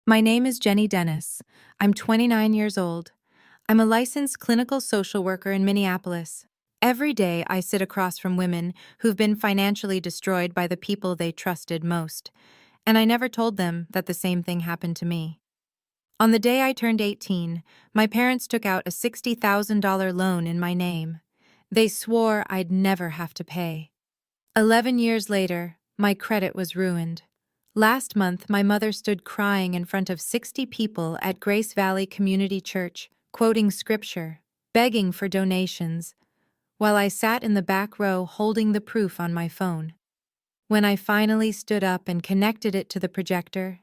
My name is Jenny Dennis. I'm 29 years old. I'm a licensed clinical social worker in Minneapolis. Every day, I sit across from women who've been financially destroyed by the people they trusted most, and I never told them that the same thing happened to me. On the day I turned 18, my parents took out a $60,000 loan in my name. They swore I'd never have to pay. 11 years later, my credit was ruined. Last month, my mother stood crying in front of 60 people at Grace Valley Community Church, quoting scripture, begging for donations, while I sat in the back row holding the proof on my phone. When I finally stood up and connected it to the projector,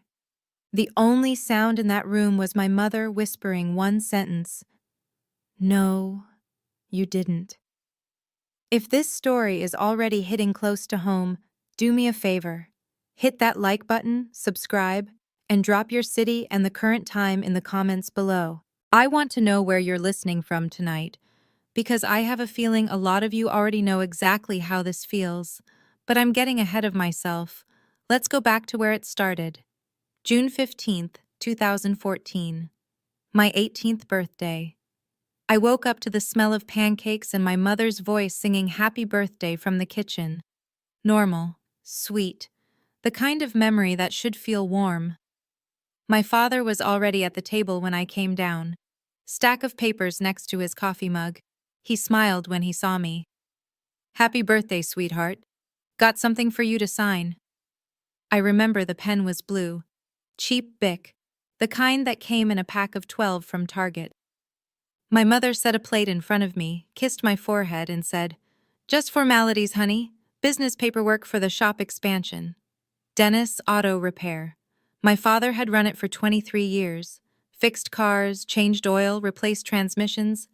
the only sound in that room was my mother whispering one sentence: "No, you didn't." If this story is already hitting close to home, do me a favor. Hit that like button, subscribe, and drop your city and the current time in the comments below. I want to know where you're listening from tonight, because I have a feeling a lot of you already know exactly how this feels, but I'm getting ahead of myself. Let's go back to where it started. June 15th, 2014. My 18th birthday. I woke up to the smell of pancakes and my mother's voice singing happy birthday from the kitchen. Normal, sweet, the kind of memory that should feel warm. My father was already at the table when I came down, stack of papers next to his coffee mug. He smiled when he saw me. "Happy birthday, sweetheart. Got something for you to sign." I remember the pen was blue, cheap Bic, the kind that came in a pack of 12 from Target. My mother set a plate in front of me, kissed my forehead, and said, "Just formalities, honey. Business paperwork for the shop expansion." Dennis Auto Repair. My father had run it for 23 years. Fixed cars, changed oil, replaced transmissions.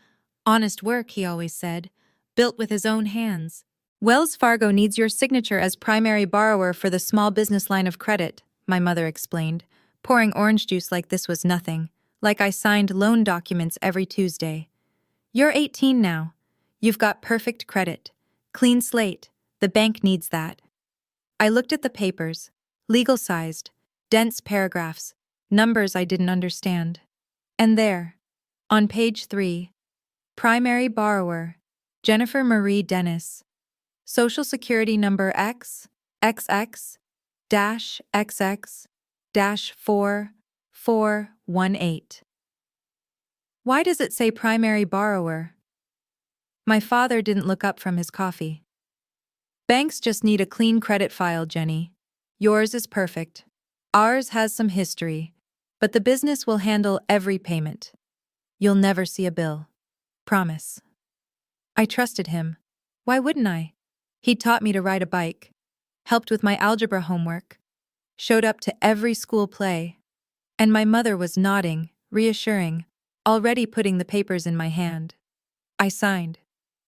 Honest work, he always said. Built with his own hands. "Wells Fargo needs your signature as primary borrower for the small business line of credit," my mother explained, pouring orange juice like this was nothing, like I signed loan documents every Tuesday. "You're 18 now. You've got perfect credit. Clean slate. The bank needs that." I looked at the papers, legal-sized, dense paragraphs, numbers I didn't understand. And there, on page 3, primary borrower, Jennifer Marie Dennis, Social Security number XX-XX-4418. Why does it say primary borrower? My father didn't look up from his coffee. "Banks just need a clean credit file, Jenny. Yours is perfect. Ours has some history, but the business will handle every payment. You'll never see a bill. Promise." I trusted him. Why wouldn't I? He'd taught me to ride a bike, helped with my algebra homework, showed up to every school play, and my mother was nodding, reassuring, already putting the papers in my hand. I signed.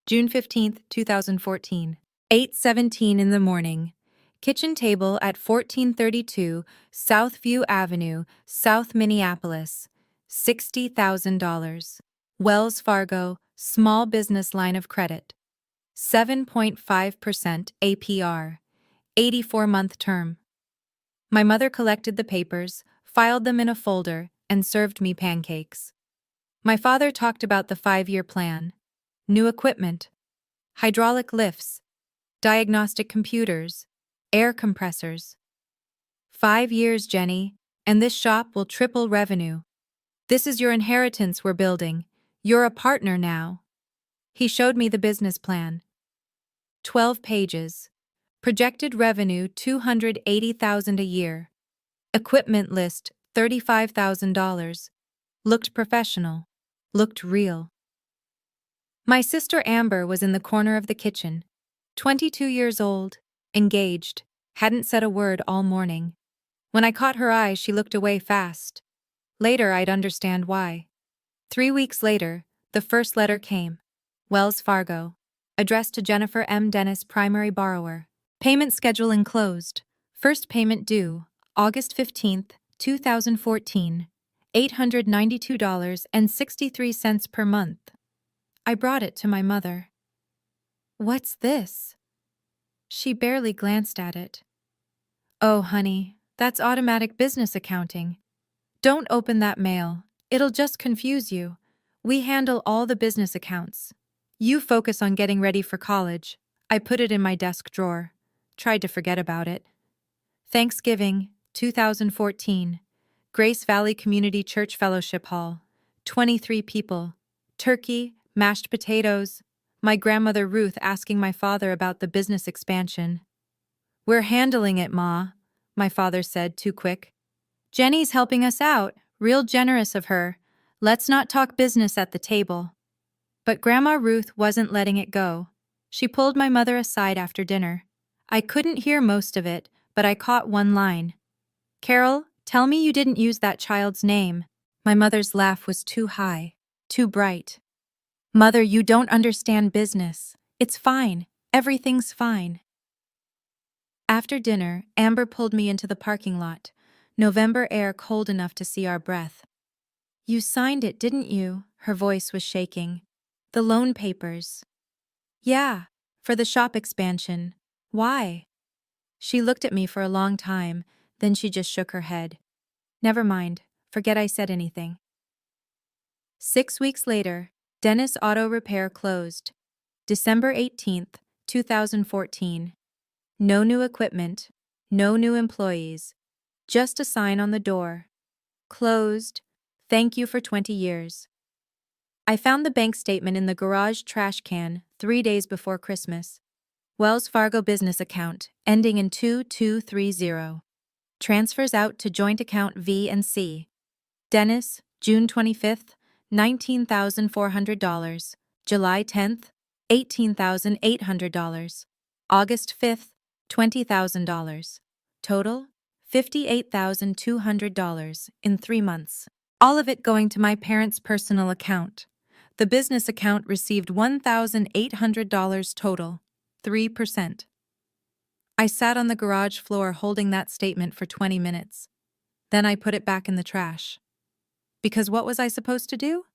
June 15th, 2014. 8:17 in the morning. Kitchen table at 1432 Southview Avenue, South Minneapolis. $60,000. Wells Fargo, small business line of credit. 7.5% APR. 84-month term. My mother collected the papers, filed them in a folder, and served me pancakes. My father talked about the 5-year plan. New equipment. Hydraulic lifts. Diagnostic computers, air compressors. 5 years, Jenny, and this shop will triple revenue. This is your inheritance we're building. You're a partner now. He showed me the business plan. 12 pages. Projected revenue $280,000 a year. Equipment list $35,000. Looked professional. Looked real. My sister Amber was in the corner of the kitchen. 22 years old, engaged, hadn't said a word all morning. When I caught her eye, she looked away fast. Later, I'd understand why. 3 weeks later, the first letter came. Wells Fargo. Addressed to Jennifer M. Dennis, primary borrower. Payment schedule enclosed. First payment due, August 15th, 2014. $892.63 per month. I brought it to my mother. "What's this?" She barely glanced at it. "Oh, honey, that's automatic business accounting. Don't open that mail. It'll just confuse you. We handle all the business accounts. You focus on getting ready for college. I put it in my desk drawer. Tried to forget about it. Thanksgiving, 2014. Grace Valley Community Church Fellowship Hall. 23 people. Turkey, mashed potatoes. My grandmother Ruth asking my father about the business expansion. "We're handling it, Ma," my father said, too quick. "Jenny's helping us out. Real generous of her. Let's not talk business at the table." But Grandma Ruth wasn't letting it go. She pulled my mother aside after dinner. I couldn't hear most of it, but I caught one line. "Carol, tell me you didn't use that child's name." My mother's laugh was too high, too bright. "Mother, you don't understand business. It's fine. Everything's fine." After dinner, Amber pulled me into the parking lot. November air cold enough to see our breath. "You signed it, didn't you?" Her voice was shaking. "The loan papers." "Yeah, for the shop expansion. Why?" She looked at me for a long time, then she just shook her head. "Never mind. Forget I said anything." 6 weeks later, Dennis Auto Repair closed. December 18th, 2014. No new equipment, no new employees. Just a sign on the door. Closed. Thank you for 20 years. I found the bank statement in the garage trash can 3 days before Christmas. Wells Fargo business account, ending in 2230. Transfers out to joint account V and C. Dennis, June 25th, $19,400. July 10th, $18,800. August 5th, $20,000. Total, $58,200 in 3 months. All of it going to my parents' personal account. The business account received $1,800 total, 3%. I sat on the garage floor holding that statement for 20 minutes. Then I put it back in the trash. Because what was I supposed to do?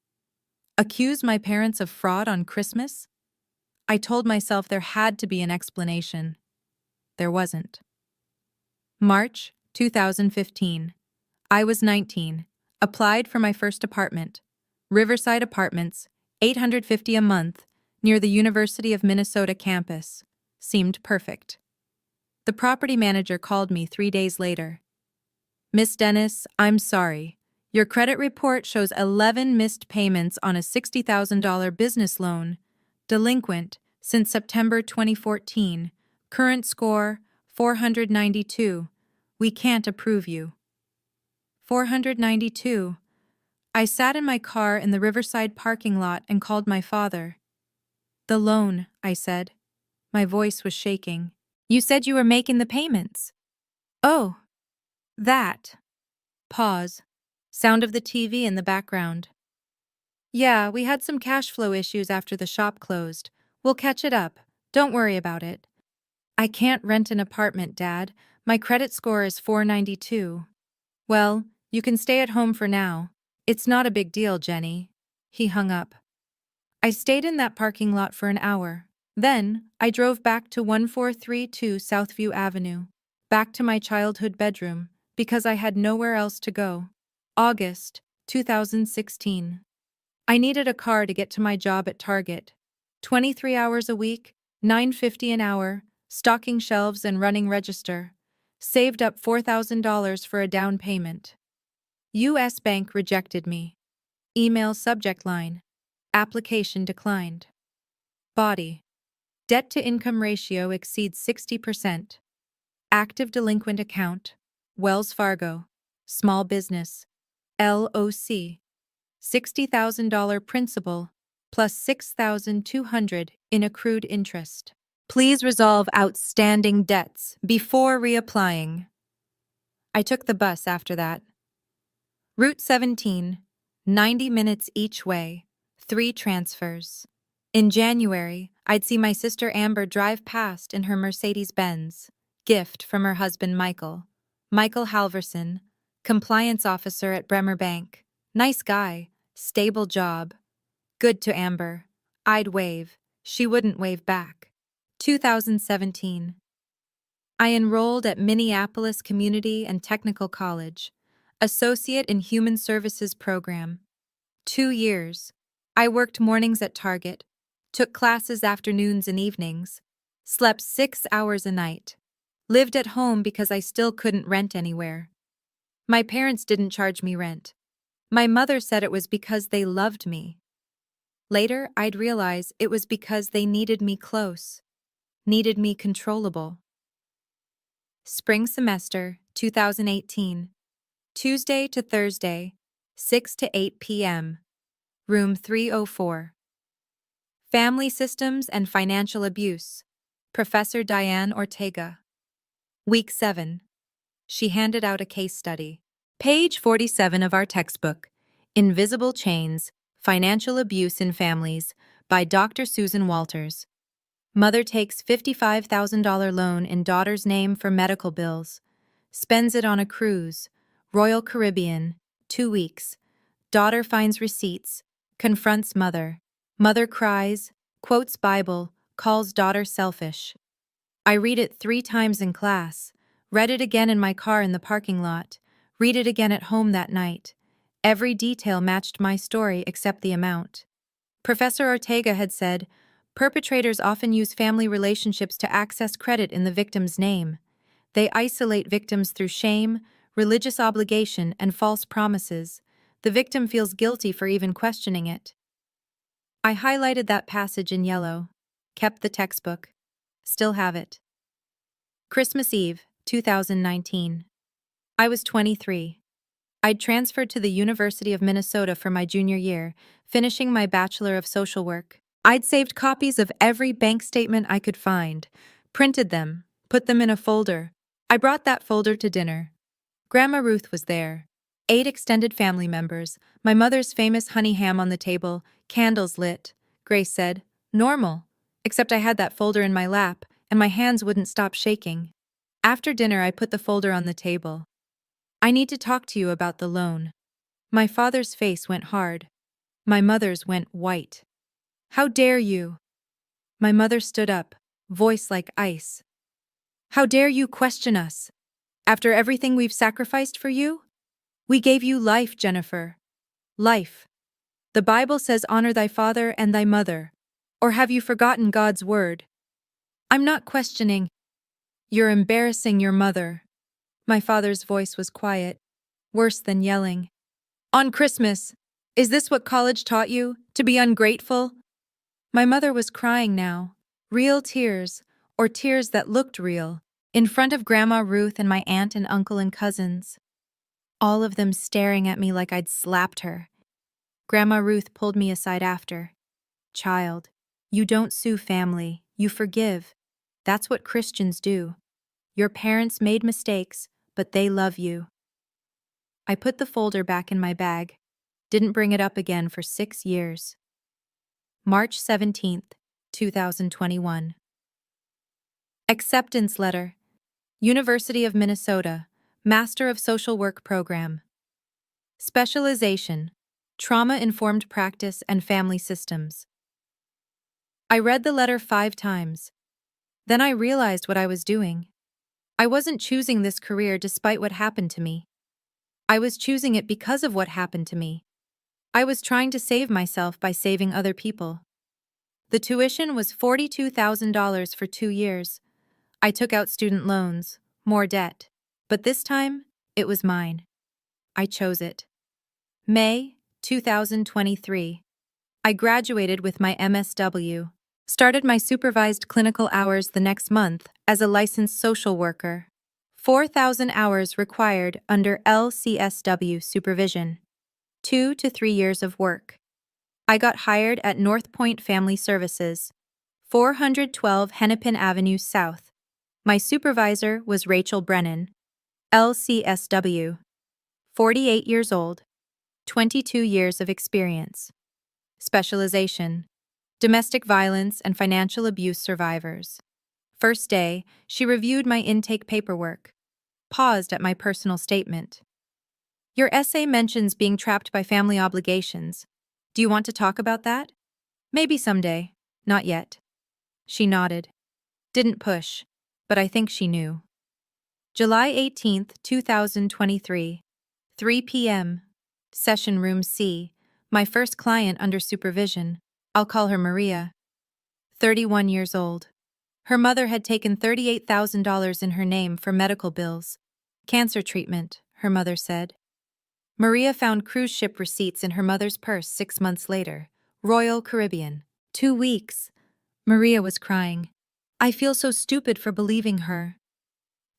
Accuse my parents of fraud on Christmas? I told myself there had to be an explanation. There wasn't. March 2015. I was 19. Applied for my first apartment. Riverside Apartments, $850 a month, near the University of Minnesota campus. Seemed perfect. The property manager called me 3 days later. "Miss Dennis, I'm sorry. Your credit report shows 11 missed payments on a $60,000 business loan. Delinquent since September 2014. Current score, 492. We can't approve you." 492. I sat in my car in the Riverside parking lot and called my father. "The loan," I said. My voice was shaking. "You said you were making the payments." "Oh, that." Pause. Sound of the TV in the background. "Yeah, we had some cash flow issues after the shop closed. We'll catch it up. Don't worry about it." "I can't rent an apartment, Dad. My credit score is 492. "Well, you can stay at home for now. It's not a big deal, Jenny." He hung up. I stayed in that parking lot for an hour. Then, I drove back to 1432 Southview Avenue, back to my childhood bedroom, because I had nowhere else to go. August 2016. I needed a car to get to my job at Target. 23 hours a week, $9.50 an hour, stocking shelves and running register. Saved up $4,000 for a down payment. U.S. Bank rejected me. Email subject line. Application declined. Body. Debt-to-income ratio exceeds 60%. Active delinquent account. Wells Fargo. Small business. LOC. $60,000 principal, plus $6,200 in accrued interest. Please resolve outstanding debts before reapplying. I took the bus after that. Route 17, 90 minutes each way, 3 transfers. In January, I'd see my sister Amber drive past in her Mercedes-Benz, gift from her husband Michael. Michael Halverson, compliance officer at Bremer Bank. Nice guy, stable job. Good to Amber. I'd wave. She wouldn't wave back. 2017. I enrolled at Minneapolis Community and Technical College. Associate in Human Services Program. 2 years. I worked mornings at Target, took classes afternoons and evenings, slept 6 hours a night, lived at home because I still couldn't rent anywhere. My parents didn't charge me rent. My mother said it was because they loved me. Later, I'd realize it was because they needed me close, needed me controllable. Spring semester, 2018. Tuesday to Thursday, 6 to 8 p.m. Room 304. Family Systems and Financial Abuse. Professor Diane Ortega. Week 7. She handed out a case study. Page 47 of our textbook, Invisible Chains, Financial Abuse in Families, by Dr. Susan Walters. Mother takes $55,000 loan in daughter's name for medical bills. Spends it on a cruise. Royal Caribbean, 2 weeks. Daughter finds receipts. Confronts mother. Mother cries, quotes Bible, calls daughter selfish. I read it 3 times in class. Read it again in my car in the parking lot. Read it again at home that night. Every detail matched my story except the amount. Professor Ortega had said, perpetrators often use family relationships to access credit in the victim's name. They isolate victims through shame, religious obligation, and false promises. The victim feels guilty for even questioning it. I highlighted that passage in yellow, kept the textbook, still have it. Christmas Eve, 2019. I was 23. I'd transferred to the University of Minnesota for my junior year, finishing my Bachelor of Social Work. I'd saved copies of every bank statement I could find, printed them, put them in a folder. I brought that folder to dinner. Grandma Ruth was there. 8 extended family members, my mother's famous honey ham on the table, candles lit. Grace said, normal, except I had that folder in my lap, and my hands wouldn't stop shaking. After dinner, I put the folder on the table. I need to talk to you about the loan. My father's face went hard. My mother's went white. How dare you? My mother stood up, voice like ice. How dare you question us? After everything we've sacrificed for you? We gave you life, Jennifer. Life. The Bible says honor thy father and thy mother. Or have you forgotten God's word? I'm not questioning. You're embarrassing your mother. My father's voice was quiet, worse than yelling. On Christmas, is this what college taught you, to be ungrateful? My mother was crying now, real tears, or tears that looked real, in front of Grandma Ruth and my aunt and uncle and cousins. All of them staring at me like I'd slapped her. Grandma Ruth pulled me aside after. Child, you don't sue family, you forgive. That's what Christians do. Your parents made mistakes, but they love you. I put the folder back in my bag, didn't bring it up again for 6 years. March 17th, 2021. Acceptance Letter. University of Minnesota, Master of Social Work Program. Specialization, Trauma-Informed Practice and Family Systems. I read the letter 5 times. Then I realized what I was doing. I wasn't choosing this career despite what happened to me. I was choosing it because of what happened to me. I was trying to save myself by saving other people. The tuition was $42,000 for 2 years. I took out student loans, more debt. But this time, it was mine. I chose it. May 2023. I graduated with my MSW. Started my supervised clinical hours the next month as a licensed social worker. 4,000 hours required under LCSW supervision. 2 to 3 years of work. I got hired at North Point Family Services, 412 Hennepin Avenue South. My supervisor was Rachel Brennan, LCSW, 48 years old, 22 years of experience. Specialization, domestic violence and financial abuse survivors. First day, she reviewed my intake paperwork, paused at my personal statement. Your essay mentions being trapped by family obligations. Do you want to talk about that? Maybe someday. Not yet. She nodded. Didn't push, but I think she knew. July 18th, 2023. 3 p.m. Session room C. My first client under supervision. I'll call her Maria. 31 years old. Her mother had taken $38,000 in her name for medical bills. Cancer treatment, her mother said. Maria found cruise ship receipts in her mother's purse 6 months later. Royal Caribbean. 2 weeks. Maria was crying. I feel so stupid for believing her.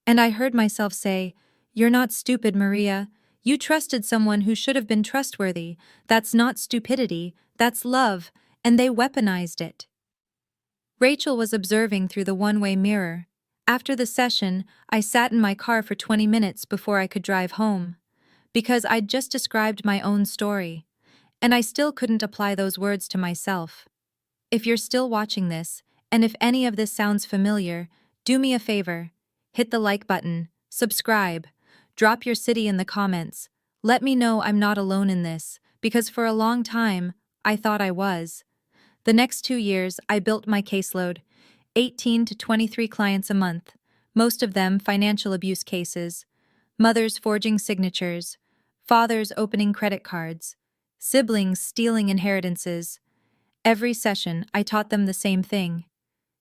And I heard myself say, "You're not stupid, Maria. You trusted someone who should have been trustworthy. That's not stupidity, that's love, and they weaponized it." Rachel was observing through the one-way mirror. After the session, I sat in my car for 20 minutes before I could drive home. Because I'd just described my own story. And I still couldn't apply those words to myself. If you're still watching this, and if any of this sounds familiar, do me a favor. Hit the like button, subscribe, drop your city in the comments. Let me know I'm not alone in this, because for a long time, I thought I was. The next 2 years, I built my caseload, 18 to 23 clients a month, most of them financial abuse cases, mothers forging signatures, fathers opening credit cards, siblings stealing inheritances. Every session, I taught them the same thing.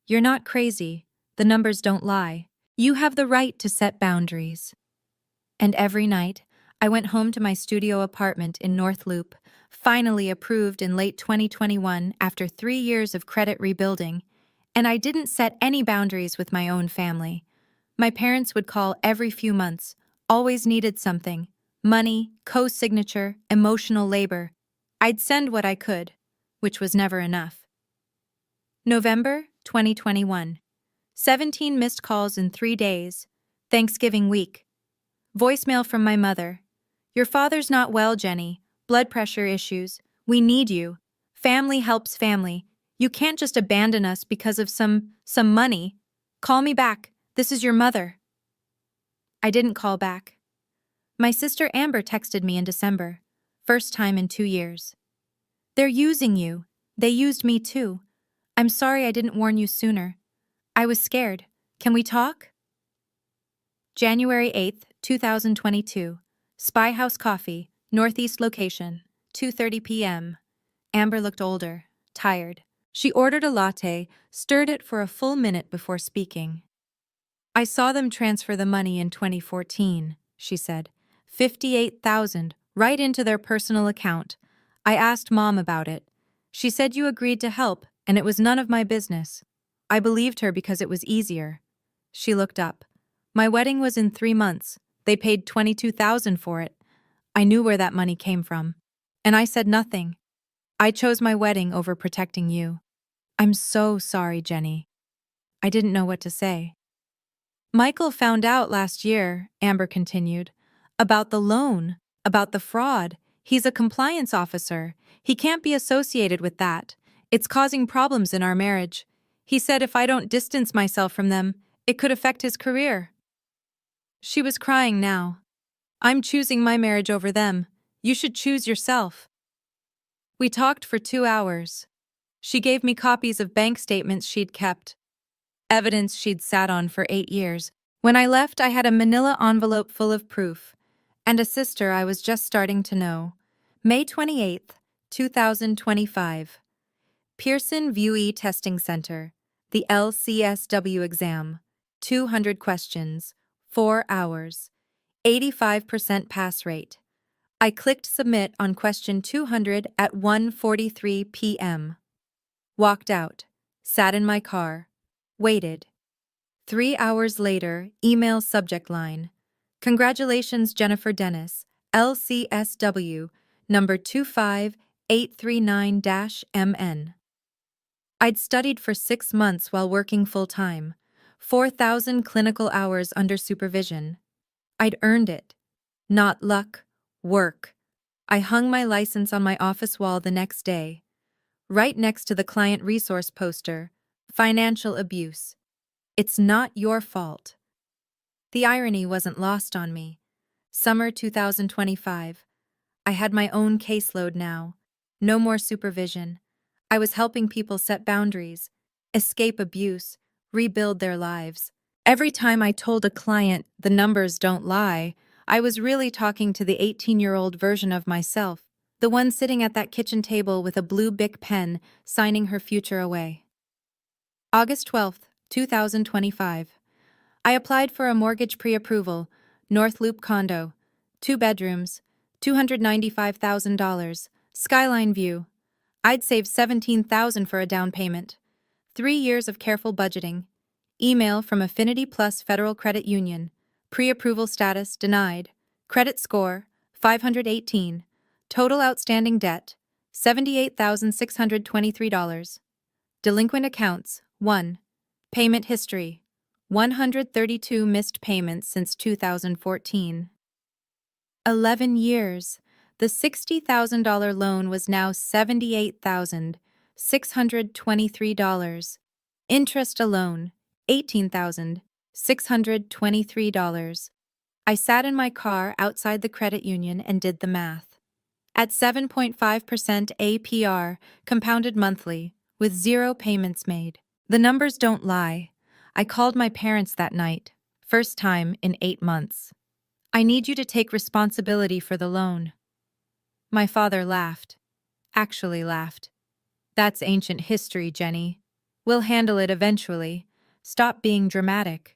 You're not crazy. The numbers don't lie. You have the right to set boundaries. And every night, I went home to my studio apartment in North Loop, finally approved in late 2021 after 3 years of credit rebuilding, and I didn't set any boundaries with my own family. My parents would call every few months, always needed something: money, co-signature, emotional labor. I'd send what I could, which was never enough. November 2021. 17 missed calls in 3 days. Thanksgiving week. Voicemail from my mother. Your father's not well, Jenny. Blood pressure issues. We need you. Family helps family. You can't just abandon us because of some money. Call me back. This is your mother. I didn't call back. My sister Amber texted me in December. First time in 2 years. They're using you. They used me too. I'm sorry I didn't warn you sooner. I was scared. Can we talk? January 8th, 2022. Spy House Coffee, Northeast location, 2:30 p.m. Amber looked older, tired. She ordered a latte, stirred it for a full minute before speaking. I saw them transfer the money in 2014, she said. 58,000, right into their personal account. I asked Mom about it. She said you agreed to help, and it was none of my business. I believed her because it was easier. She looked up. My wedding was in 3 months. They paid 22,000 for it. I knew where that money came from. And I said nothing. I chose my wedding over protecting you. I'm so sorry, Jenny. I didn't know what to say. Michael found out last year, Amber continued, about the loan, about the fraud. He's a compliance officer. He can't be associated with that. It's causing problems in our marriage. He said if I don't distance myself from them, it could affect his career. She was crying now. I'm choosing my marriage over them. You should choose yourself. We talked for 2 hours. She gave me copies of bank statements she'd kept, evidence she'd sat on for 8 years. When I left, I had a manila envelope full of proof, and a sister I was just starting to know. May 28th, 2025. Pearson VUE Testing Center, the LCSW exam, 200 questions, 4 hours, 85% pass rate. I clicked submit on question 200 at 1:43 p.m. Walked out, sat in my car, waited. 3 hours later, email subject line. Congratulations, Jennifer Dennis, LCSW, number 25839-MN. I'd studied for 6 months while working full-time, 4,000 clinical hours under supervision. I'd earned it. Not luck, work. I hung my license on my office wall the next day, right next to the client resource poster, financial abuse. It's not your fault. The irony wasn't lost on me. Summer 2025. I had my own caseload now. No more supervision. I was helping people set boundaries, escape abuse, rebuild their lives. Every time I told a client the numbers don't lie, I was really talking to the 18-year-old version of myself, the one sitting at that kitchen table with a blue Bic pen, signing her future away. August 12th, 2025. I applied for a mortgage pre-approval, North Loop condo, 2 bedrooms, $295,000, skyline view. I'd save $17,000 for a down payment. 3 years of careful budgeting. Email from Affinity Plus Federal Credit Union. Pre-approval status denied. Credit score 518. Total outstanding debt $78,623. Delinquent accounts 1. Payment history 132 missed payments since 2014. 11 years. The $60,000 loan was now $78,623. Interest alone, $18,623. I sat in my car outside the credit union and did the math. At 7.5% APR, compounded monthly, with 0 payments made. The numbers don't lie. I called my parents that night, first time in 8 months. I need you to take responsibility for the loan. My father laughed. Actually laughed. That's ancient history, Jenny. We'll handle it eventually. Stop being dramatic.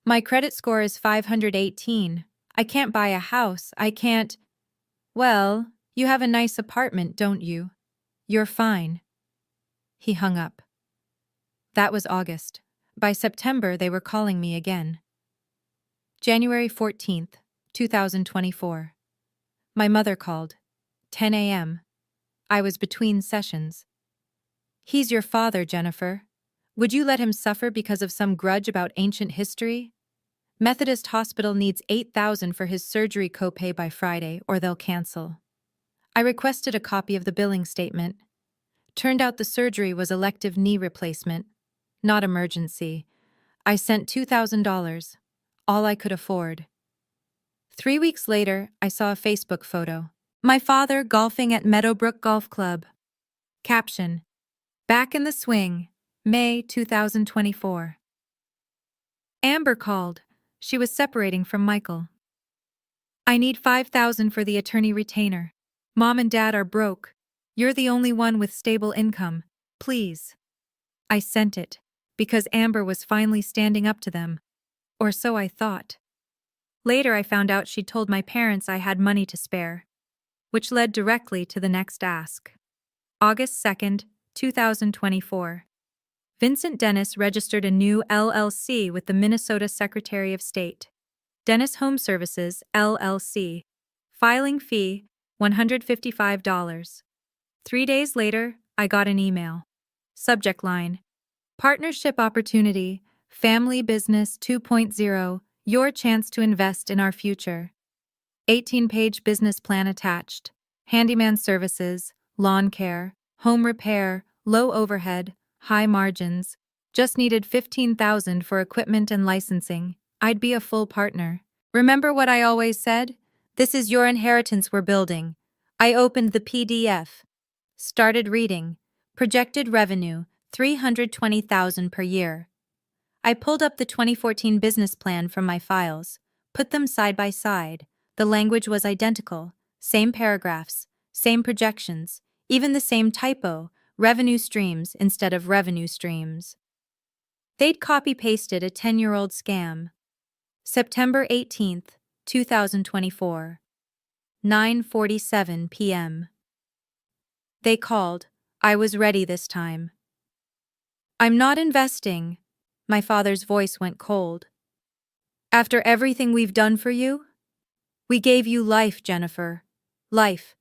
My credit score is 518. I can't buy a house. I can't. Well, you have a nice apartment, don't you? You're fine. He hung up. That was August. By September, they were calling me again. January 14th, 2024. My mother called. 10 a.m. I was between sessions. He's your father, Jennifer. Would you let him suffer because of some grudge about ancient history? Methodist Hospital needs $8,000 for his surgery copay by Friday, or they'll cancel. I requested a copy of the billing statement. Turned out the surgery was elective knee replacement, not emergency. I sent $2,000, all I could afford. 3 weeks later, I saw a Facebook photo. My father golfing at Meadowbrook Golf Club. Caption: Back in the swing, May 2024. Amber called. She was separating from Michael. I need $5,000 for the attorney retainer. Mom and Dad are broke. You're the only one with stable income. Please. I sent it, because Amber was finally standing up to them. Or so I thought. Later I found out she'd told my parents I had money to spare, which led directly to the next ask. August 2nd, 2024. Vincent Dennis registered a new LLC with the Minnesota Secretary of State. Dennis Home Services, LLC. Filing fee, $155. 3 days later, I got an email. Subject line: Partnership Opportunity, Family Business 2.0, your chance to invest in our future. 18-page business plan attached. Handyman services, lawn care, home repair, low overhead, high margins. Just needed $15,000 for equipment and licensing. I'd be a full partner. Remember what I always said? This is your inheritance we're building. I opened the PDF. Started reading. Projected revenue, $320,000 per year. I pulled up the 2014 business plan from my files, put them side by side. The language was identical, same paragraphs, same projections, even the same typo, revenue streams instead of revenue streams. They'd copy-pasted a 10-year-old scam. September 18th, 2024. 9:47 p.m. They called. I was ready this time. I'm not investing. My father's voice went cold. After everything we've done for you? We gave you life, Jennifer. Life.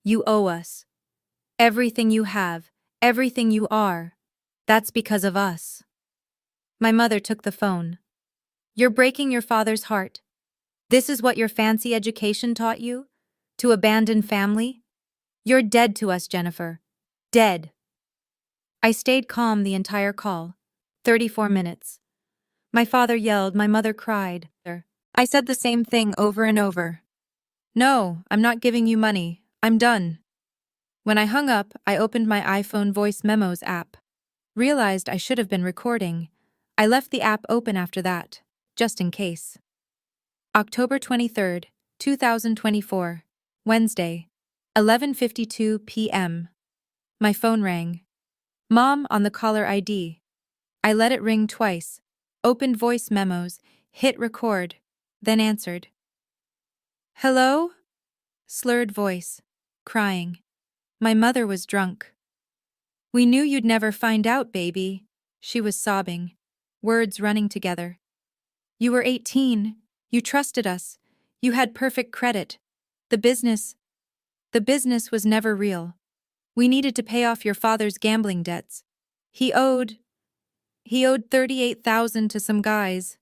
You owe us. Everything you have, everything you are. That's because of us. My mother took the phone. You're breaking your father's heart. This is what your fancy education taught you? To abandon family? You're dead to us, Jennifer. Dead. I stayed calm the entire call. 34 minutes. My father yelled, my mother cried. I said the same thing over and over. No, I'm not giving you money. I'm done. When I hung up, I opened my iPhone voice memos app. Realized I should have been recording. I left the app open after that, just in case. October 23rd, 2024, Wednesday, 11:52 p.m. My phone rang. Mom on the caller ID. I let it ring twice, opened voice memos, hit record, then answered. Hello? Slurred voice, crying. My mother was drunk. We knew you'd never find out, baby. She was sobbing, words running together. You were 18. You trusted us. You had perfect credit. The business was never real. We needed to pay off your father's gambling debts. He owed 38,000 to some guys.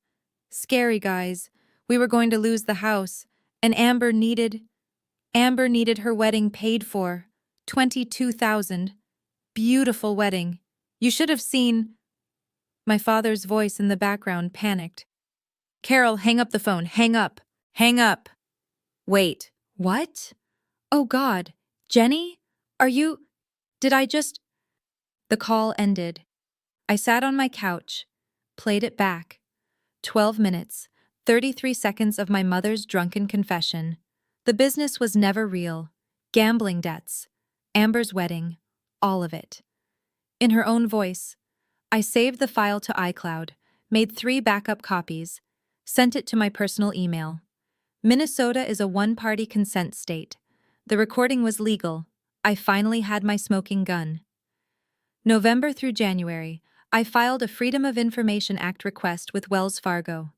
Scary guys. We were going to lose the house, and Amber needed her wedding paid for. 22,000. Beautiful wedding. You should have seen. My father's voice in the background panicked. Carol, hang up the phone. Hang up. Hang up. Wait. What? Oh God. Jenny? Are you? Did I just? The call ended. I sat on my couch, played it back. 12 minutes, 33 seconds of my mother's drunken confession. The business was never real. Gambling debts. Amber's wedding. All of it. In her own voice, I saved the file to iCloud, made 3 backup copies, sent it to my personal email. Minnesota is a one-party consent state. The recording was legal. I finally had my smoking gun. November through January, I filed a Freedom of Information Act request with Wells Fargo.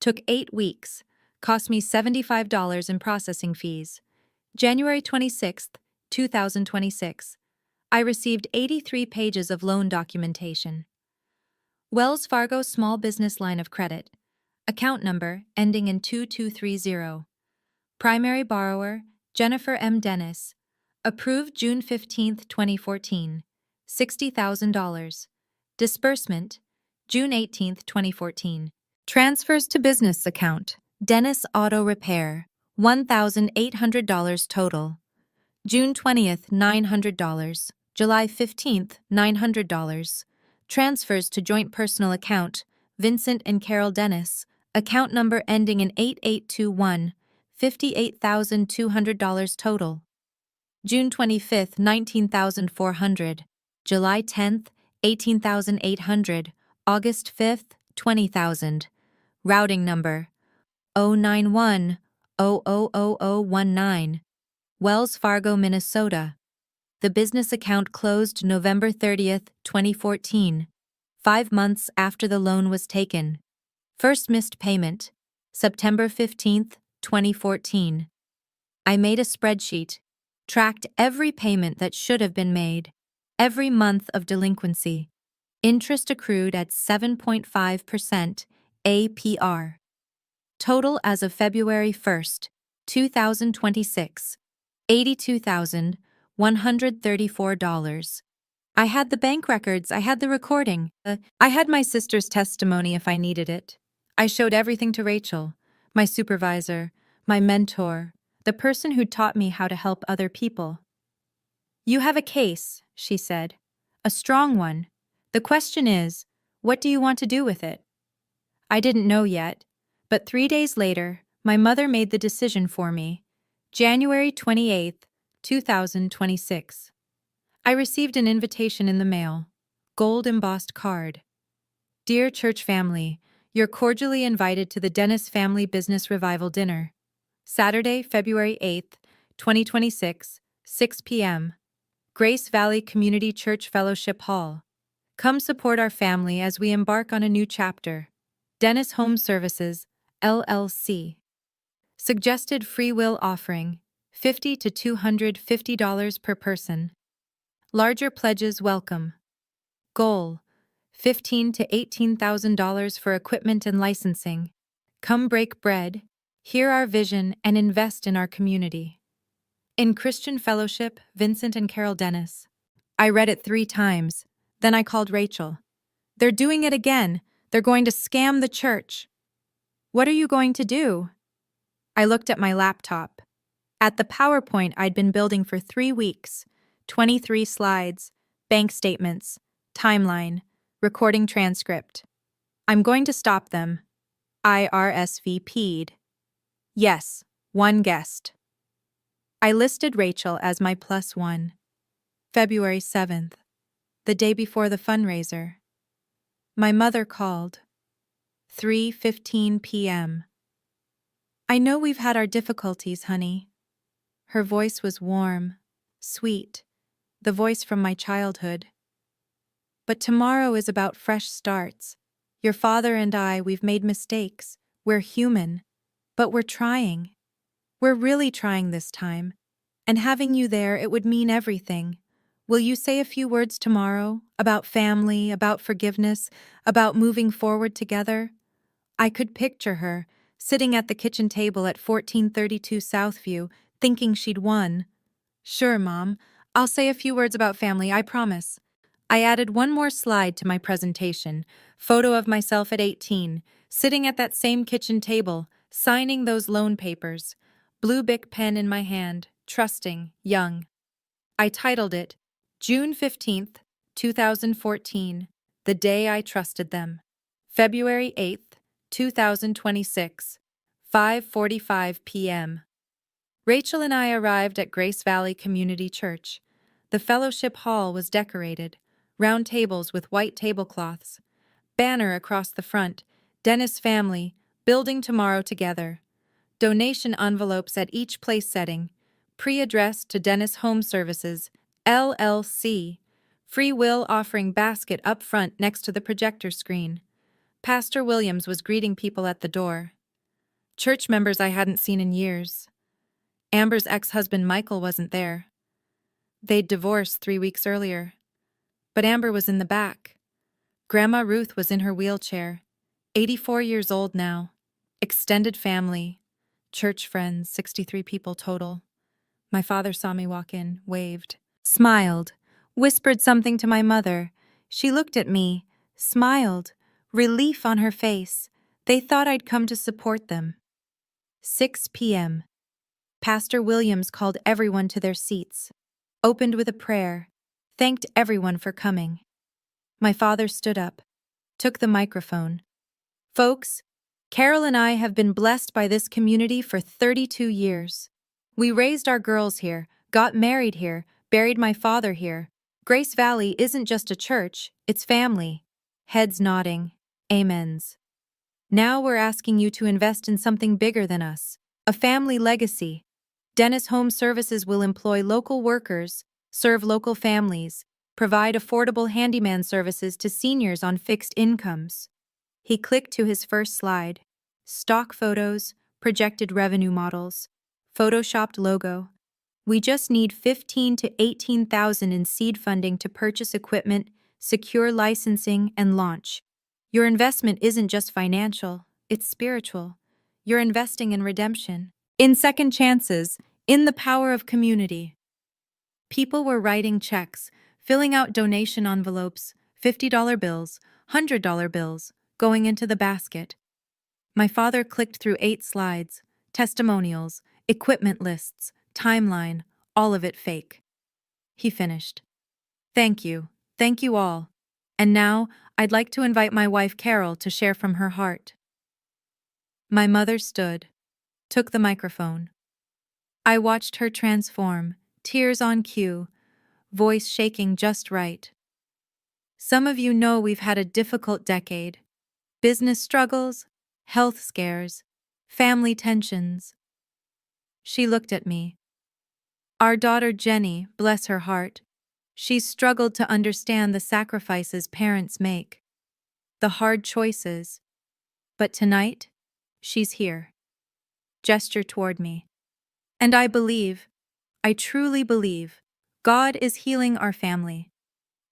Took 8 weeks. Cost me $75 in processing fees. January 26, 2026. I received 83 pages of loan documentation. Wells Fargo Small Business Line of Credit. Account number ending in 2230. Primary borrower, Jennifer M. Dennis. Approved June 15, 2014. $60,000. Disbursement, June 18, 2014. Transfers to business account, Dennis Auto Repair, $1,800 total. June 20th, $900. July 15th, $900. Transfers to joint personal account, Vincent and Carol Dennis, account number ending in 8821, $58,200 total. June 25th, $19,400. July 10th, $18,800. August 5th, $20,000. Routing number 091-000019. Wells Fargo, Minnesota. The business account closed November 30th, 2014, 5 months after the loan was taken. First missed payment, September 15th, 2014. I made a spreadsheet, tracked every payment that should have been made, every month of delinquency. Interest accrued at 7.5% APR. Total as of February 1st, 2026, $82,134. I had the bank records, I had the recording. I had my sister's testimony if I needed it. I showed everything to Rachel, my supervisor, my mentor, the person who taught me how to help other people. You have a case, she said. A strong one. The question is, what do you want to do with it? I didn't know yet, but 3 days later, my mother made the decision for me. January 28th, 2026. I received an invitation in the mail. Gold embossed card. Dear church family, you're cordially invited to the Dennis Family Business Revival Dinner. Saturday, February 8th, 2026, 6 p.m. Grace Valley Community Church Fellowship Hall. Come support our family as we embark on a new chapter. Dennis Home Services, LLC. Suggested free will offering, $50 to $250 per person. Larger pledges welcome. Goal, $15,000 to $18,000 for equipment and licensing. Come break bread, hear our vision, and invest in our community. In Christian Fellowship, Vincent and Carol Dennis. I read it 3 times, then I called Rachel. They're doing it again. They're going to scam the church. What are you going to do? I looked at my laptop. At the PowerPoint I'd been building for 3 weeks, 23 slides, bank statements, timeline, recording transcript. I'm going to stop them. I RSVP'd. Yes, one guest. I listed Rachel as my plus one. February 7th, the day before the fundraiser. My mother called. 3:15 p.m. I know we've had our difficulties, honey. Her voice was warm, sweet, the voice from my childhood. But tomorrow is about fresh starts. Your father and we've made mistakes. We're human. But we're trying. We're really trying this time. And having you there, it would mean everything. Will you say a few words tomorrow about family, about forgiveness, about moving forward together? I could picture her, sitting at the kitchen table at 1432 Southview, thinking she'd won. Sure, Mom. I'll say a few words about family, I promise. I added one more slide to my presentation, photo of myself at 18, sitting at that same kitchen table, signing those loan papers, blue Bic pen in my hand, trusting, young. I titled it, June 15th, 2014, The Day I Trusted Them. February 8th, 2026, 5:45 p.m. Rachel and I arrived at Grace Valley Community Church. The fellowship hall was decorated, round tables with white tablecloths, banner across the front, Dennis family, building tomorrow together. Donation envelopes at each place setting, pre-addressed to Dennis Home Services, LLC. Free will offering basket up front next to the projector screen. Pastor Williams was greeting people at the door. Church members I hadn't seen in years. Amber's ex-husband Michael wasn't there. They'd divorced 3 weeks earlier. But Amber was in the back. Grandma Ruth was in her wheelchair, 84 years old now. Extended family. Church friends, 63 people total. My father saw me walk in, waved, smiled, whispered something to my mother. She looked at me, smiled, relief on her face. They thought I'd come to support them. 6 p.m. Pastor Williams called everyone to their seats, opened with a prayer, thanked everyone for coming. My father stood up, took the microphone. Folks, Carol and I have been blessed by this community for 32 years. We raised our girls here, got married here, buried my father here. Grace Valley isn't just a church, it's family. Heads nodding, amens. Now we're asking you to invest in something bigger than us, a family legacy. Dennis Home Services will employ local workers, serve local families, provide affordable handyman services to seniors on fixed incomes. He clicked to his first slide. Stock photos, projected revenue models, photoshopped logo. We just need 15 to 18,000 in seed funding to purchase equipment, secure licensing, and launch. Your investment isn't just financial, it's spiritual. You're investing in redemption, in second chances, in the power of community. People were writing checks, filling out donation envelopes, $50 bills, $100 bills, going into the basket. My father clicked through 8 slides, testimonials, equipment lists, timeline, all of it fake. He finished. Thank you all. And now, I'd like to invite my wife Carol to share from her heart. My mother stood, took the microphone. I watched her transform, tears on cue, voice shaking just right. Some of you know we've had a difficult decade. Business struggles, health scares, family tensions. She looked at me. Our daughter Jenny, bless her heart, she's struggled to understand the sacrifices parents make, the hard choices. But tonight, she's here. Gesture toward me. And I truly believe, God is healing our family.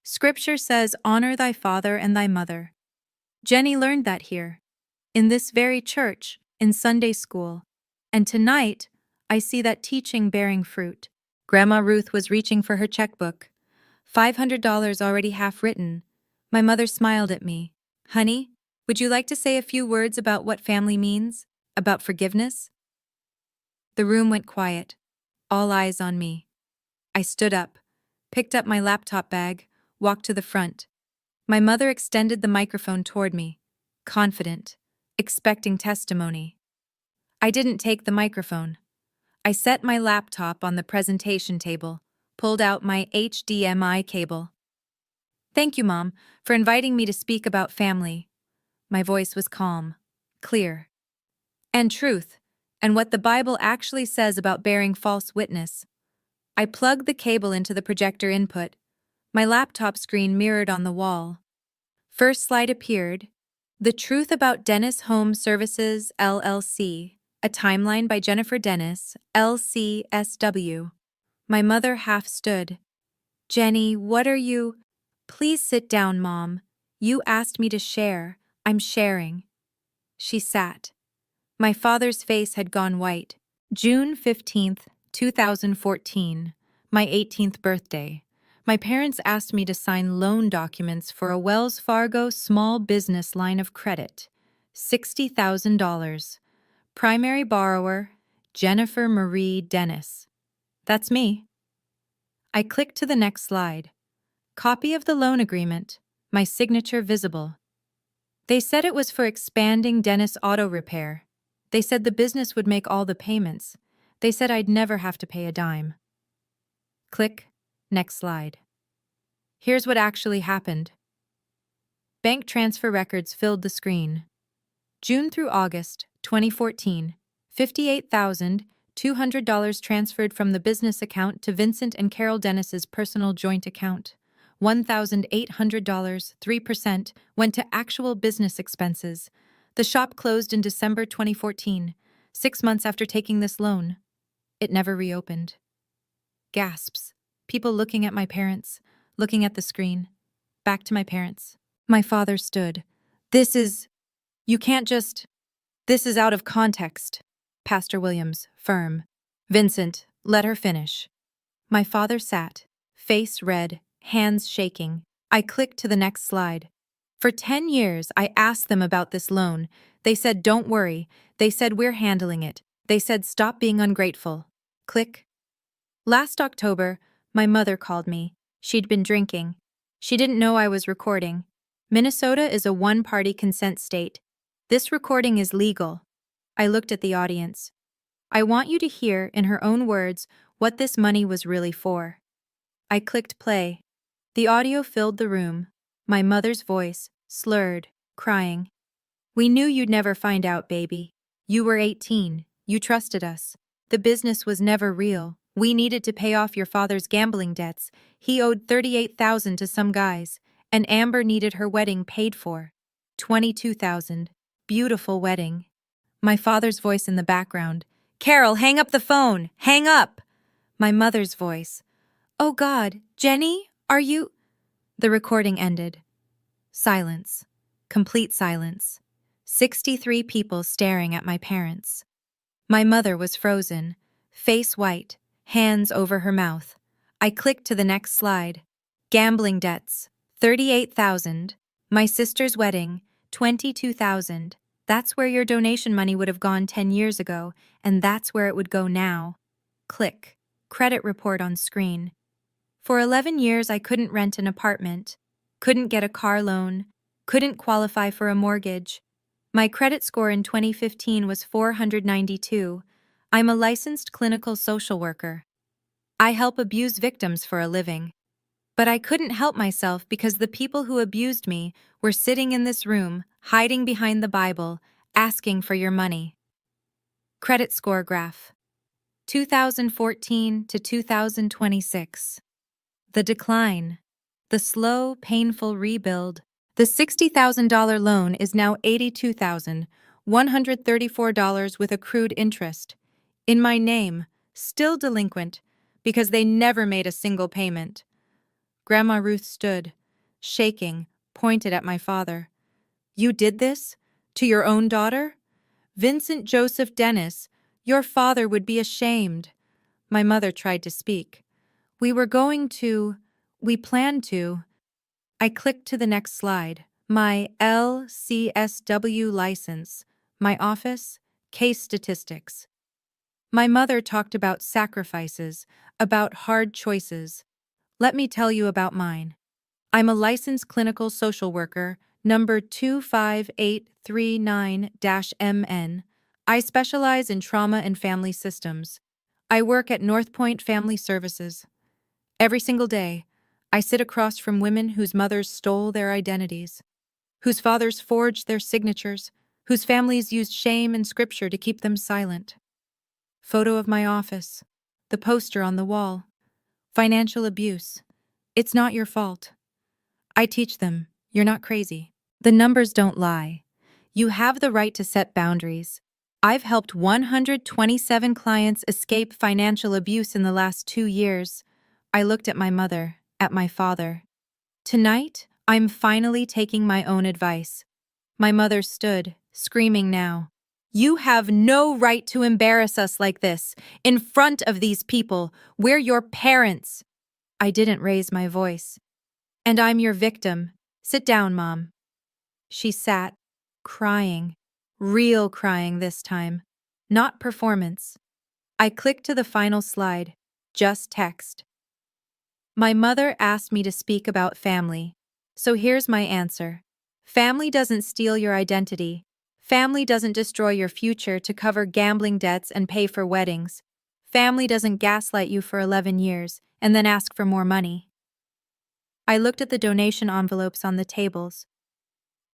Scripture says, honor thy father and thy mother. Jenny learned that here, in this very church, in Sunday school. And tonight, I see that teaching bearing fruit. Grandma Ruth was reaching for her checkbook. $500 already half written. My mother smiled at me. Honey, would you like to say a few words about what family means? About forgiveness? The room went quiet. All eyes on me. I stood up, picked up my laptop bag, walked to the front. My mother extended the microphone toward me, confident, expecting testimony. I didn't take the microphone. I set my laptop on the presentation table, pulled out my HDMI cable. Thank you, Mom, for inviting me to speak about family. My voice was calm, clear, and truth, and what the Bible actually says about bearing false witness. I plugged the cable into the projector input. My laptop screen mirrored on the wall. First slide appeared: The Truth About Dennis Home Services, LLC, a timeline by Jennifer Dennis, LCSW. My mother half stood. Jenny, what are you? Please sit down, Mom. You asked me to share. I'm sharing. She sat. My father's face had gone white. June 15th, 2014, my 18th birthday. My parents asked me to sign loan documents for a Wells Fargo small business line of credit. $60,000. Primary borrower, Jennifer Marie Dennis. That's me. I clicked to the next slide. Copy of the loan agreement, my signature visible. They said it was for expanding Dennis Auto Repair. They said the business would make all the payments. They said I'd never have to pay a dime. Click. Next slide. Here's what actually happened. Bank transfer records filled the screen. June through August 2014, $58,200 transferred from the business account to Vincent and Carol Dennis's personal joint account. $1,800, 3%, went to actual business expenses. The shop closed in December 2014, 6 months after taking this loan. It never reopened. Gasps. People looking at my parents, looking at the screen. Back to my parents. My father stood. You can't just... This is out of context. Pastor Williams, firm. Vincent, let her finish. My father sat, face red, hands shaking. I clicked to the next slide. For 10 years, I asked them about this loan. They said, don't worry. They said, we're handling it. They said, stop being ungrateful. Click. Last October, my mother called me. She'd been drinking. She didn't know I was recording. Minnesota is a one-party consent state. This recording is legal. I looked at the audience. I want you to hear, in her own words, what this money was really for. I clicked play. The audio filled the room. My mother's voice, slurred, crying. We knew you'd never find out, baby. You were 18. You trusted us. The business was never real. We needed to pay off your father's gambling debts. He owed $38,000 to some guys, and Amber needed her wedding paid for. $22,000. Beautiful wedding. My father's voice in the background. Carol, hang up the phone! Hang up! My mother's voice. Oh God, Jenny, are you... The recording ended. Silence. Complete silence. 63 people staring at my parents. My mother was frozen, face white, hands over her mouth. I clicked to the next slide. Gambling debts, $38,000. My sister's wedding, $22,000. That's where your donation money would have gone 10 years ago, and that's where it would go now. Click. Credit report on screen. For 11 years, I couldn't rent an apartment, couldn't get a car loan, couldn't qualify for a mortgage. My credit score in 2015 was 492. I'm a licensed clinical social worker. I help abuse victims for a living. But I couldn't help myself because the people who abused me were sitting in this room, hiding behind the Bible, asking for your money. Credit score graph. 2014 to 2026. The decline. The slow, painful rebuild. The $60,000 loan is now $82,134 with accrued interest. In my name, still delinquent, because they never made a single payment. Grandma Ruth stood, shaking, pointed at my father. You did this? To your own daughter? Vincent Joseph Dennis, your father would be ashamed. My mother tried to speak. We planned to. I clicked to the next slide. My LCSW license, my office, case statistics. My mother talked about sacrifices, about hard choices. Let me tell you about mine. I'm a licensed clinical social worker, number 25839-MN. I specialize in trauma and family systems. I work at North Point Family Services. Every single day, I sit across from women whose mothers stole their identities, whose fathers forged their signatures, whose families used shame and scripture to keep them silent. Photo of my office. The poster on the wall. Financial abuse. It's not your fault. I teach them, you're not crazy. The numbers don't lie. You have the right to set boundaries. I've helped 127 clients escape financial abuse in the last 2 years. I looked at my mother, at my father. Tonight, I'm finally taking my own advice. My mother stood, screaming now. You have no right to embarrass us like this, in front of these people. We're your parents. I didn't raise my voice. And I'm your victim. Sit down, Mom. She sat, crying. Real crying this time. Not performance. I clicked to the final slide. Just text. My mother asked me to speak about family. So here's my answer. Family doesn't steal your identity. Family doesn't destroy your future to cover gambling debts and pay for weddings. Family doesn't gaslight you for 11 years and then ask for more money. I looked at the donation envelopes on the tables.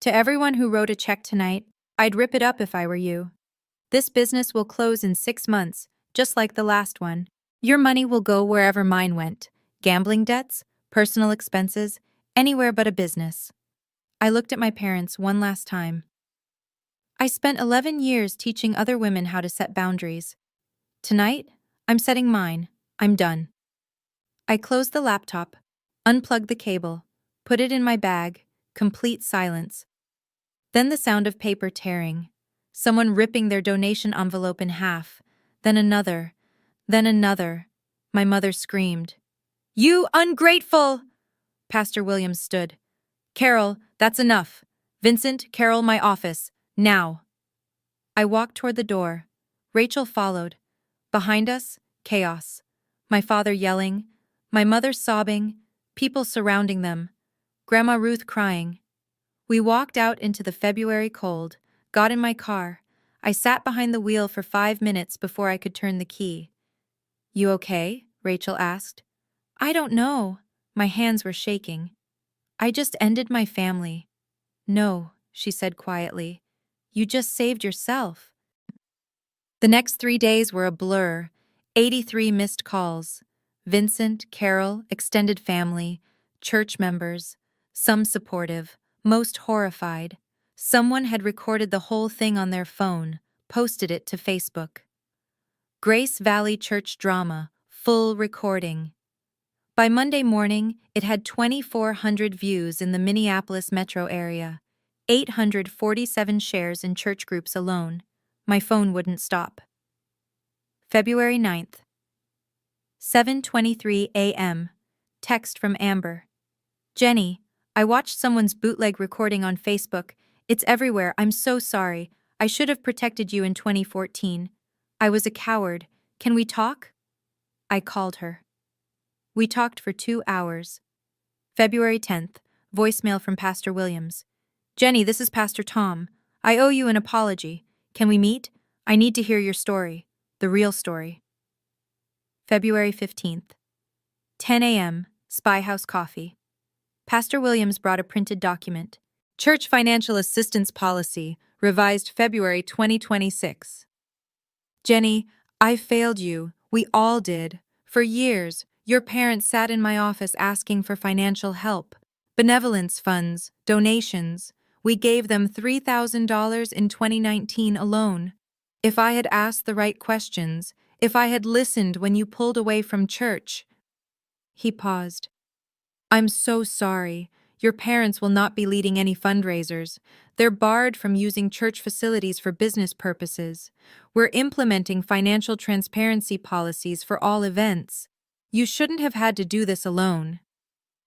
To everyone who wrote a check tonight, I'd rip it up if I were you. This business will close in 6 months, just like the last one. Your money will go wherever mine went. Gambling debts, personal expenses, anywhere but a business. I looked at my parents one last time. I spent 11 years teaching other women how to set boundaries. Tonight, I'm setting mine. I'm done. I closed the laptop, unplugged the cable, put it in my bag, complete silence. Then the sound of paper tearing, someone ripping their donation envelope in half, then another, then another. My mother screamed. You ungrateful! Pastor Williams stood. Carol, that's enough. Vincent, Carol, my office. Now. I walked toward the door. Rachel followed. Behind us, chaos. My father yelling, my mother sobbing, people surrounding them. Grandma Ruth crying. We walked out into the February cold, got in my car. I sat behind the wheel for 5 minutes before I could turn the key. You okay? Rachel asked. I don't know. My hands were shaking. I just ended my family. No, she said quietly. You just saved yourself. The next 3 days were a blur. 83 missed calls. Vincent, Carol, extended family, church members, some supportive, most horrified. Someone had recorded the whole thing on their phone, posted it to Facebook. Grace Valley Church Drama, full recording. By Monday morning, it had 2,400 views in the Minneapolis metro area, 847 shares in church groups alone. My phone wouldn't stop. February 9th. 7:23 a.m. Text from Amber. Jenny, I watched someone's bootleg recording on Facebook. It's everywhere. I'm so sorry. I should have protected you in 2014. I was a coward. Can we talk? I called her. We talked for 2 hours. February 10th. Voicemail from Pastor Williams. Jenny, this is Pastor Tom. I owe you an apology. Can we meet? I need to hear your story. The real story. February 15th. 10 a.m. Spy House Coffee. Pastor Williams brought a printed document. Church Financial Assistance Policy, revised February 2026. Jenny, I failed you. We all did. For years, your parents sat in my office asking for financial help, benevolence funds, donations. We gave them $3,000 in 2019 alone. If I had asked the right questions, if I had listened when you pulled away from church. He paused. I'm so sorry. Your parents will not be leading any fundraisers. They're barred from using church facilities for business purposes. We're implementing financial transparency policies for all events. You shouldn't have had to do this alone.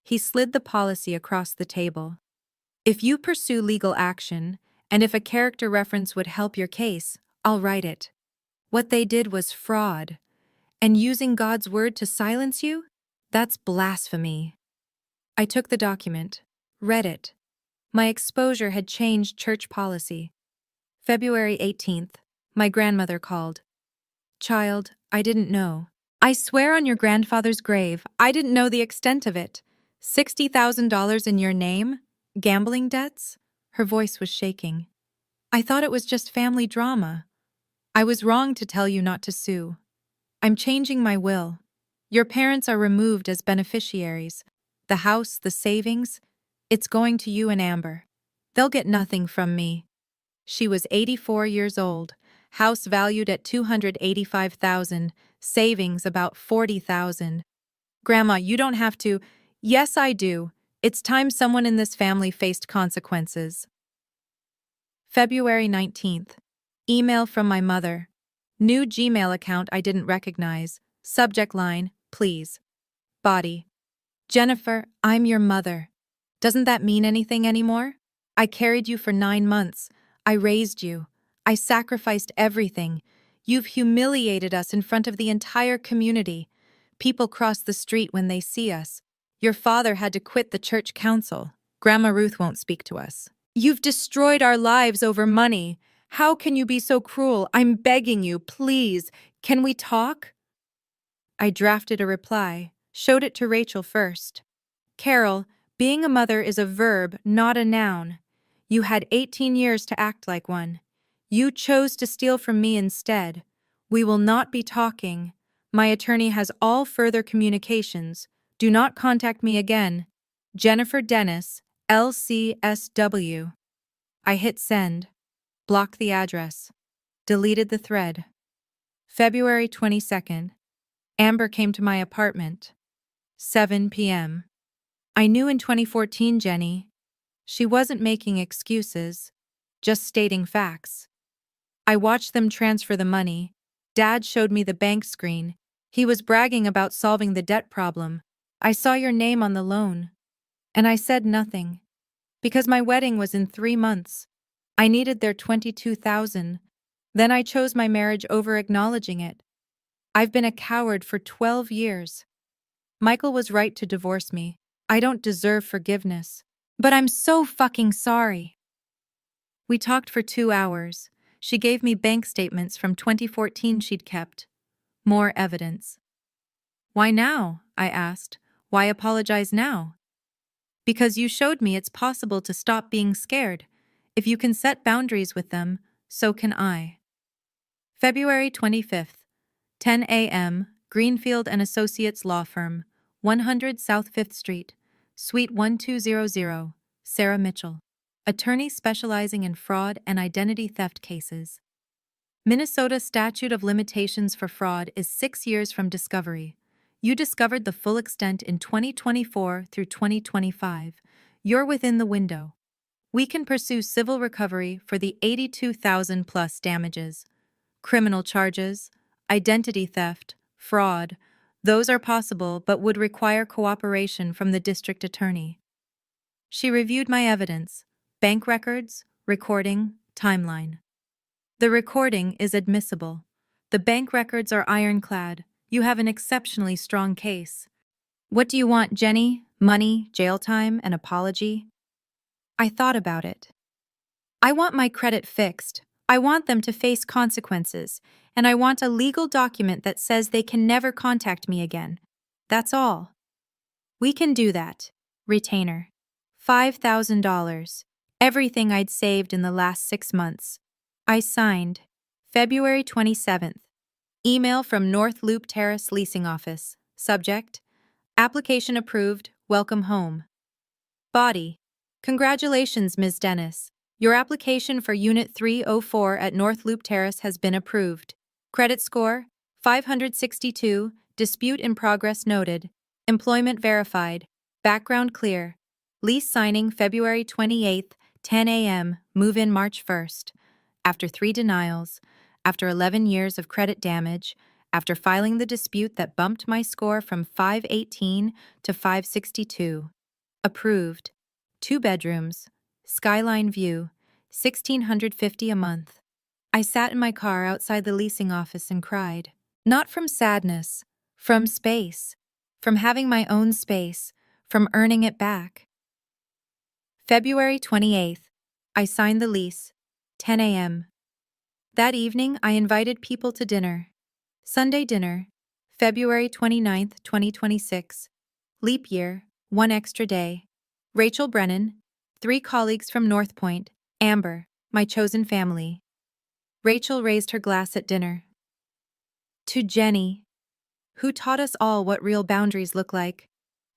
He slid the policy across the table. If you pursue legal action, and if a character reference would help your case, I'll write it. What they did was fraud. And using God's word to silence you? That's blasphemy. I took the document, read it. My exposure had changed church policy. February 18th. My grandmother called. Child, I didn't know. I swear on your grandfather's grave, I didn't know the extent of it. $60,000 in your name? Gambling debts? Her voice was shaking. I thought it was just family drama. I was wrong to tell you not to sue. I'm changing my will. Your parents are removed as beneficiaries. The house, the savings, it's going to you and Amber. They'll get nothing from me. She was 84 years old, house valued at $285,000, savings about $40,000. Grandma, you don't have to. Yes, I do. It's time someone in this family faced consequences. February 19th. Email from my mother. New Gmail account I didn't recognize. Subject line, please. Body. Jennifer, I'm your mother. Doesn't that mean anything anymore? I carried you for 9 months. I raised you. I sacrificed everything. You've humiliated us in front of the entire community. People cross the street when they see us. Your father had to quit the church council. Grandma Ruth won't speak to us. You've destroyed our lives over money. How can you be so cruel? I'm begging you, please. Can we talk? I drafted a reply, showed it to Rachel first. Carol, being a mother is a verb, not a noun. You had 18 years to act like one. You chose to steal from me instead. We will not be talking. My attorney has all further communications. Do not contact me again. Jennifer Dennis, LCSW. I hit send. Blocked the address. Deleted the thread. February 22nd. Amber came to my apartment. 7 p.m. I knew in 2014, Jenny. She wasn't making excuses, just stating facts. I watched them transfer the money. Dad showed me the bank screen. He was bragging about solving the debt problem. I saw your name on the loan. And I said nothing. Because my wedding was in 3 months. I needed their $22,000. Then I chose my marriage over acknowledging it. I've been a coward for 12 years. Michael was right to divorce me. I don't deserve forgiveness. But I'm so fucking sorry. We talked for 2 hours. She gave me bank statements from 2014 she'd kept. More evidence. Why now? I asked. Why apologize now? Because you showed me it's possible to stop being scared. If you can set boundaries with them, so can I. February 25th, 10 a.m., Greenfield and Associates Law Firm, 100 South 5th Street, Suite 1200, Sarah Mitchell. Attorney specializing in fraud and identity theft cases. Minnesota statute of limitations for fraud is 6 years from discovery. You discovered the full extent in 2024 through 2025. You're within the window. We can pursue civil recovery for the 82,000 plus damages. Criminal charges, identity theft, fraud, those are possible but would require cooperation from the district attorney. She reviewed my evidence, bank records, recording, timeline. The recording is admissible. The bank records are ironclad. You have an exceptionally strong case. What do you want, Jenny? Money, jail time, an apology? I thought about it. I want my credit fixed. I want them to face consequences, and I want a legal document that says they can never contact me again. That's all. We can do that. Retainer. $5,000. Everything I'd saved in the last 6 months. I signed. February 27th. Email from North Loop Terrace Leasing Office. Subject: application approved. Welcome home. Body: congratulations, Ms. Dennis. Your application for Unit 304 at North Loop Terrace has been approved. Credit score: 562. Dispute in progress noted. Employment verified. Background clear. Lease signing February 28th, 10 a.m. Move-in March 1st. After 3 denials, after 11 years of credit damage, after filing the dispute that bumped my score from 518 to 562. Approved. 2 bedrooms. Skyline view. $1,650 a month. I sat in my car outside the leasing office and cried. Not from sadness, from space. From having my own space, from earning it back. February 28th. I signed the lease. 10 a.m. That evening, I invited people to dinner. Sunday dinner, February 29th, 2026. Leap year, one extra day. Rachel Brennan, 3 colleagues from North Point, Amber, my chosen family. Rachel raised her glass at dinner. To Jenny, who taught us all what real boundaries look like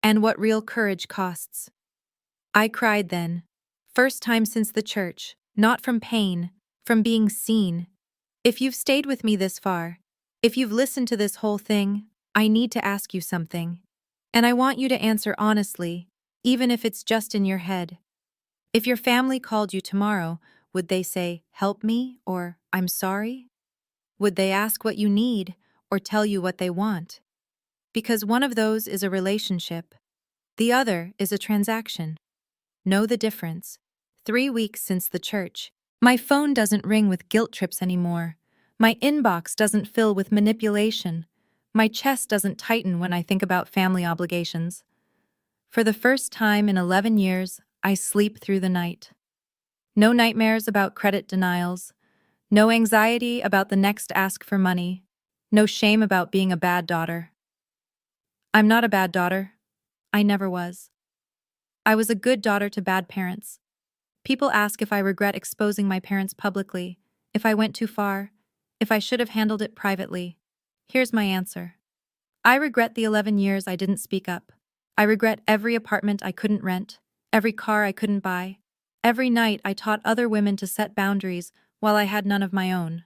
and what real courage costs. I cried then. First time since the church, not from pain, from being seen. If you've stayed with me this far, if you've listened to this whole thing, I need to ask you something. And I want you to answer honestly, even if it's just in your head. If your family called you tomorrow, would they say, "Help me," or "I'm sorry"? Would they ask what you need, or tell you what they want? Because one of those is a relationship, the other is a transaction. Know the difference. 3 weeks since the church. My phone doesn't ring with guilt trips anymore. My inbox doesn't fill with manipulation. My chest doesn't tighten when I think about family obligations. For the first time in 11 years, I sleep through the night. No nightmares about credit denials. No anxiety about the next ask for money. No shame about being a bad daughter. I'm not a bad daughter. I never was. I was a good daughter to bad parents. People ask if I regret exposing my parents publicly, if I went too far, if I should have handled it privately. Here's my answer. I regret the 11 years I didn't speak up. I regret every apartment I couldn't rent, every car I couldn't buy, every night I taught other women to set boundaries while I had none of my own.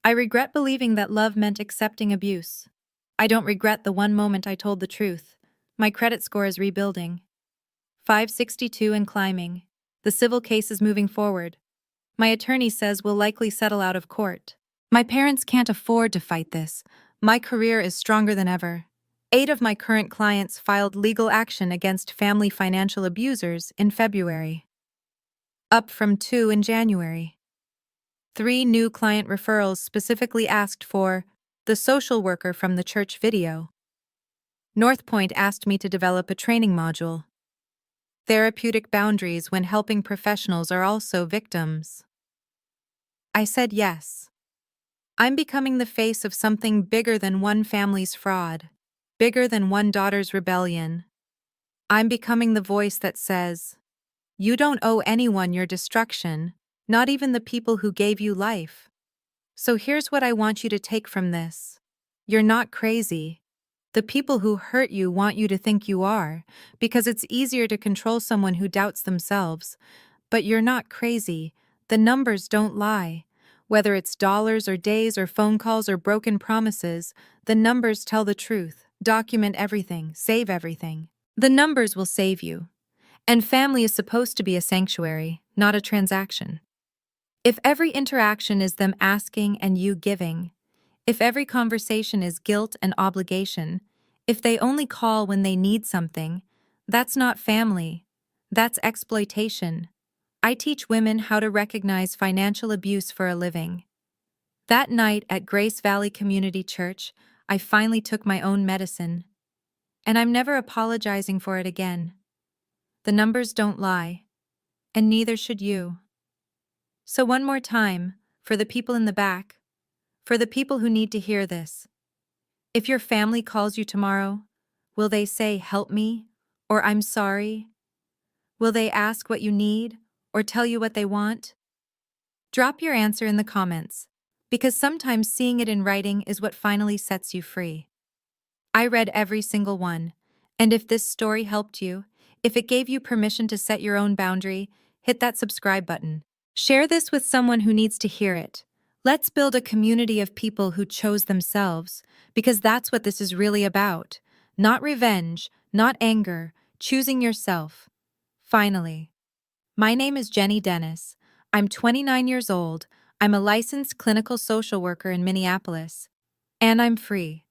I regret believing that love meant accepting abuse. I don't regret the one moment I told the truth. My credit score is rebuilding. 562 and climbing. The civil case is moving forward. My attorney says we'll likely settle out of court. My parents can't afford to fight this. My career is stronger than ever. 8 of my current clients filed legal action against family financial abusers in February, up from 2 in January. 3 new client referrals specifically asked for the social worker from the church video. North Point asked me to develop a training module. Therapeutic boundaries when helping professionals are also victims. I said yes. I'm becoming the face of something bigger than one family's fraud, bigger than one daughter's rebellion. I'm becoming the voice that says, "You don't owe anyone your destruction, not even the people who gave you life." So here's what I want you to take from this. You're not crazy. The people who hurt you want you to think you are, because it's easier to control someone who doubts themselves. But you're not crazy. The numbers don't lie. Whether it's dollars or days or phone calls or broken promises, the numbers tell the truth. Document everything, save everything. The numbers will save you. And family is supposed to be a sanctuary, not a transaction. If every interaction is them asking and you giving, if every conversation is guilt and obligation, if they only call when they need something, that's not family. That's exploitation. I teach women how to recognize financial abuse for a living. That night at Grace Valley Community Church, I finally took my own medicine. And I'm never apologizing for it again. The numbers don't lie. And neither should you. So one more time, for the people in the back, for the people who need to hear this. If your family calls you tomorrow, will they say, "Help me," or "I'm sorry"? Will they ask what you need, or tell you what they want? Drop your answer in the comments, because sometimes seeing it in writing is what finally sets you free. I read every single one, and if this story helped you, if it gave you permission to set your own boundary, hit that subscribe button. Share this with someone who needs to hear it. Let's build a community of people who chose themselves, because that's what this is really about. Not revenge, not anger, choosing yourself. Finally, my name is Jenny Dennis. I'm 29 years old. I'm a licensed clinical social worker in Minneapolis. And I'm free.